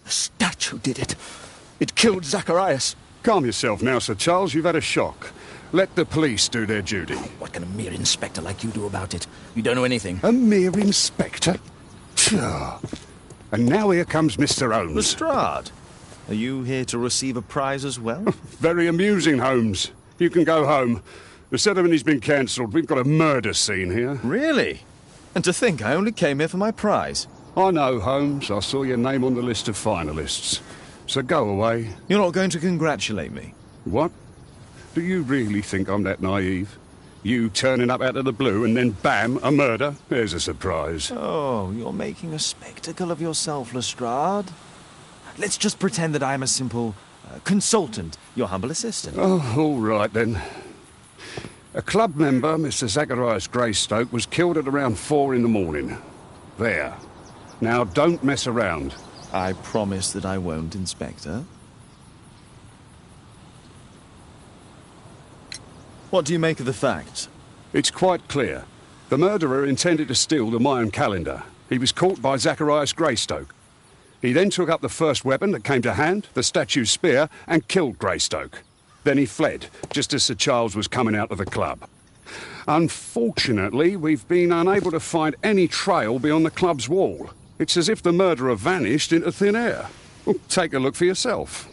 The statue did it. It killed Zacharias. Calm yourself now, Sir Charles. You've had a shock. Let the police do their duty. What can a mere inspector like you do about it? You don't know anything. A mere inspector? Phew. And now here comes Mr. Holmes. Lestrade, are you here to receive a prize as well? Very amusing, Holmes. You can go home. The ceremony's been cancelled. We've got a murder scene here. Really? And to think I only came here for my prize. I know, Holmes. I saw your name on the list of finalists. So go away. You're not going to congratulate me? What? Do you really think I'm that naive? You turning up out of the blue and then bam, a murder? There's a surprise. Oh, you're making a spectacle of yourself, Lestrade. Let's just pretend that I'm a simple consultant, your humble assistant. Oh, all right then. A club member, Mr. Zacharias Greystoke, was killed at around 4 in the morning. There. Now, don't mess around. I promise that I won't, Inspector. What do you make of the facts? It's quite clear. The murderer intended to steal the Mayan calendar. He was caught by Zacharias Greystoke. He then took up the first weapon that came to hand, the statue's spear, and killed Greystoke. Then he fled, just as Sir Charles was coming out of the club. Unfortunately, we've been unable to find any trail beyond the club's wall. It's as if the murderer vanished into thin air. Well, take a look for yourself.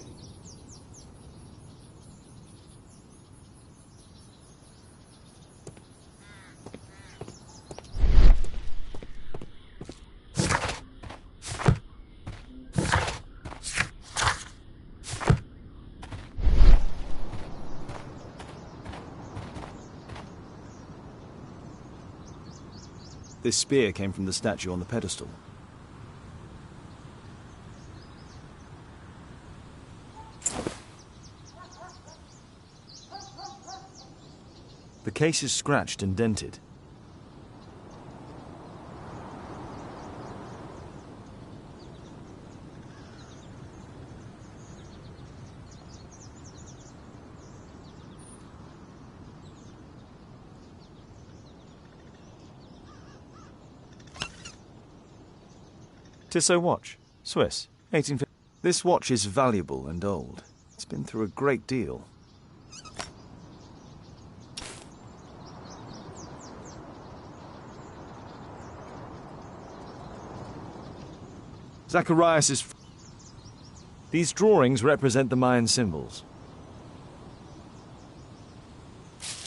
This spear came from the statue on the pedestal. The case is scratched and dented. Tissot watch, Swiss, 1850. This watch is valuable and old. It's been through a great deal. Zacharias is... These drawings represent the Mayan symbols.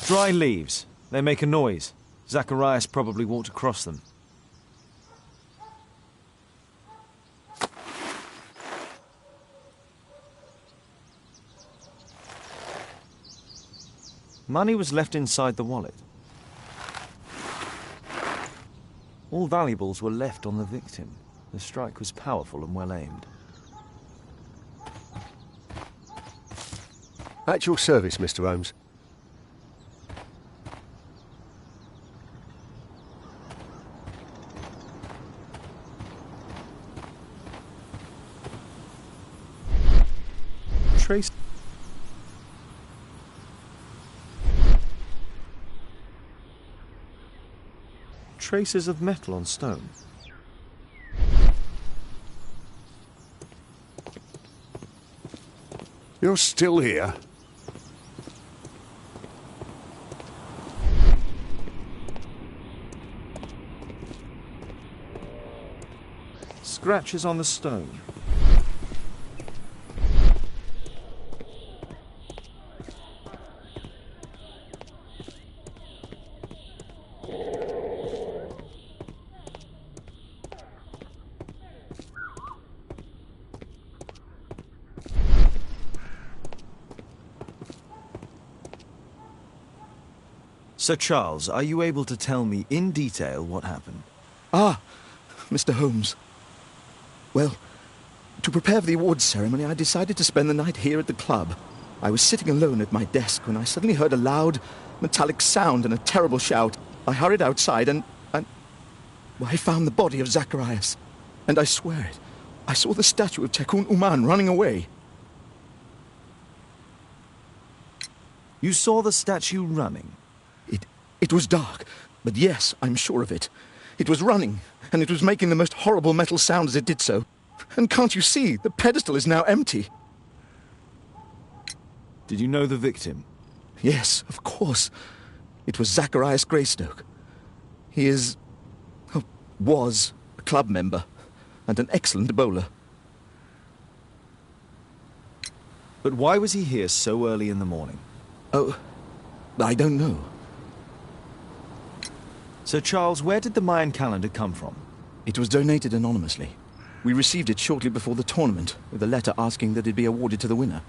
Dry leaves. They make a noise. Zacharias probably walked across them. Money was left inside the wallet. All valuables were left on the victim. The strike was powerful and well aimed. At your service, Mr. Holmes. Trace... Traces of metal on stone. You're still here? Scratches on the stone. Sir Charles, are you able to tell me in detail what happened? Ah, Mr. Holmes. Well, to prepare for the awards ceremony, I decided to spend the night here at the club. I was sitting alone at my desk when I suddenly heard a loud, metallic sound and a terrible shout. I hurried outside and well, I found the body of Zacharias. And I swear it, I saw the statue of Tekun Uman running away. You saw the statue running? It was dark, but yes, I'm sure of it. It was running, and it was making the most horrible metal sound as it did so. And can't you see? The pedestal is now empty. Did you know the victim? Yes, of course. It was Zacharias Greystoke. He is... oh, was a club member and an excellent bowler. But why was he here so early in the morning? Oh, I don't know. Sir Charles, where did the Mayan calendar come from? It was donated anonymously. We received it shortly before the tournament, with a letter asking that it be awarded to the winner.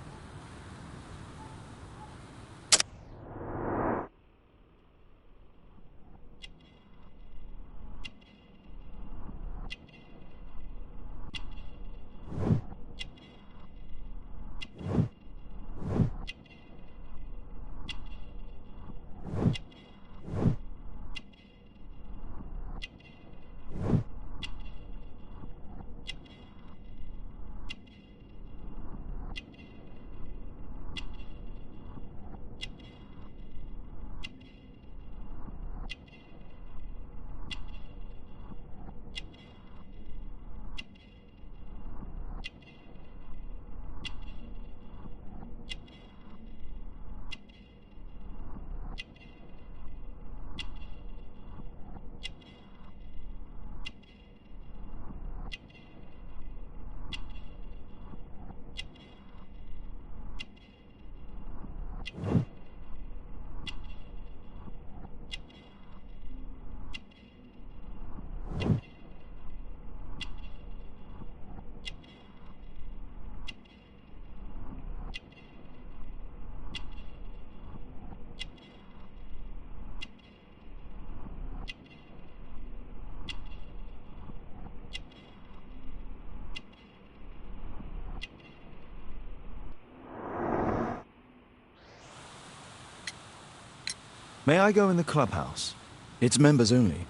May I go in the clubhouse? It's members only.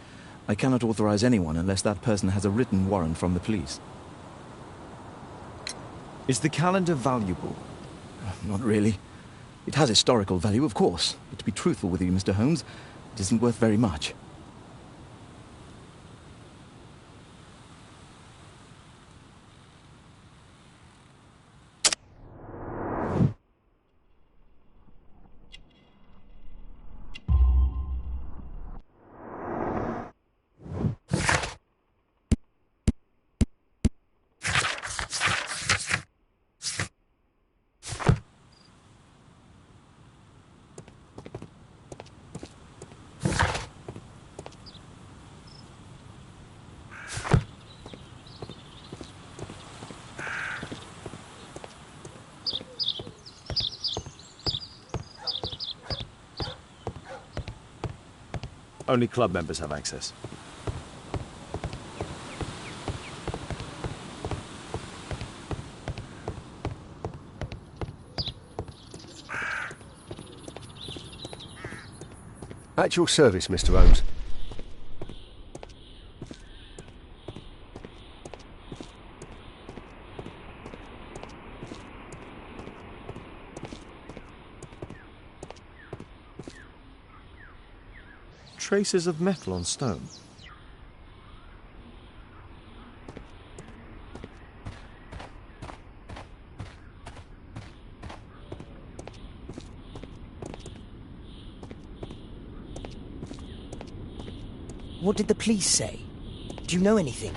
I cannot authorize anyone unless that person has a written warrant from the police. Is the calendar valuable? Not really. It has historical value, of course. But to be truthful with you, Mr. Holmes, it isn't worth very much. Only club members have access. At your service, Mr. Holmes. Traces of metal on stone. What did the police say? Do you know anything?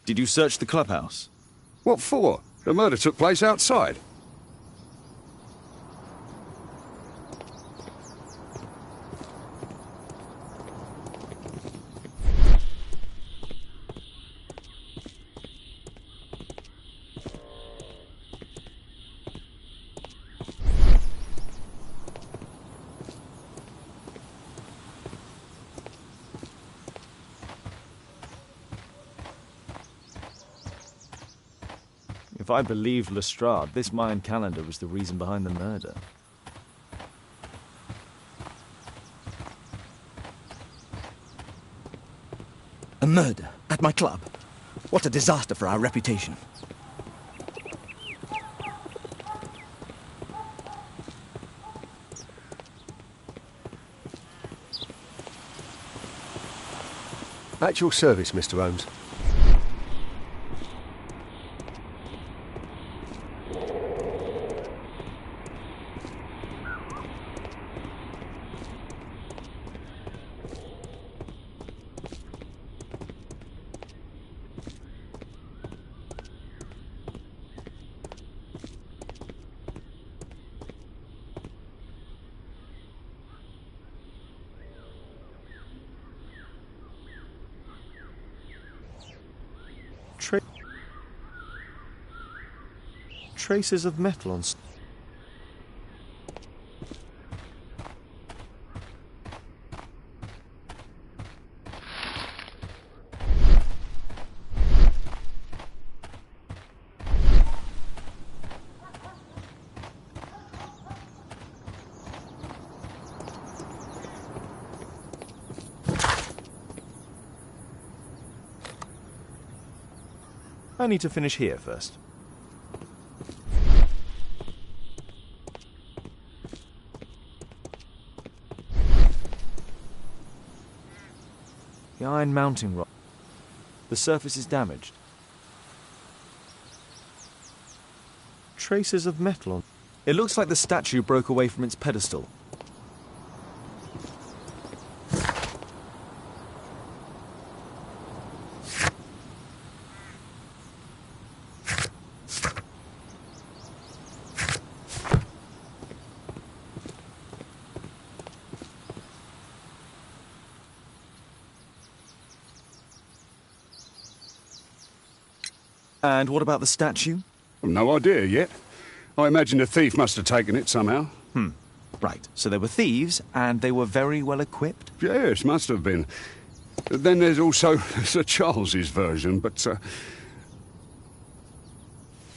Did you search the clubhouse? What for? The murder took place outside. If I believed Lestrade, this Mayan calendar was the reason behind the murder. A murder at my club. What a disaster for our reputation. At your service, Mr. Holmes. Traces of metal on... I need to finish here first. The iron mounting rod. The surface is damaged. Traces of metal on... It looks like the statue broke away from its pedestal. And what about the statue? No idea yet. I imagine the thief must have taken it somehow. Right, so they were thieves, and they were very well equipped? Yes, must have been. Then there's also Sir Charles's version, but...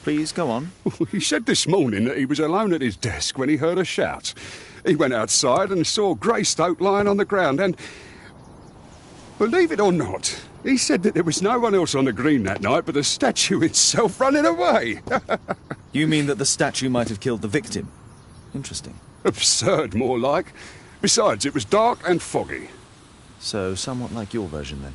Please, go on. He said this morning that he was alone at his desk when he heard a shout. He went outside and saw Greystoke lying on the ground and... Believe it or not, he said that there was no one else on the green that night but the statue itself running away. You mean that the statue might have killed the victim? Interesting. Absurd, more like. Besides, it was dark and foggy. So, somewhat like your version, then.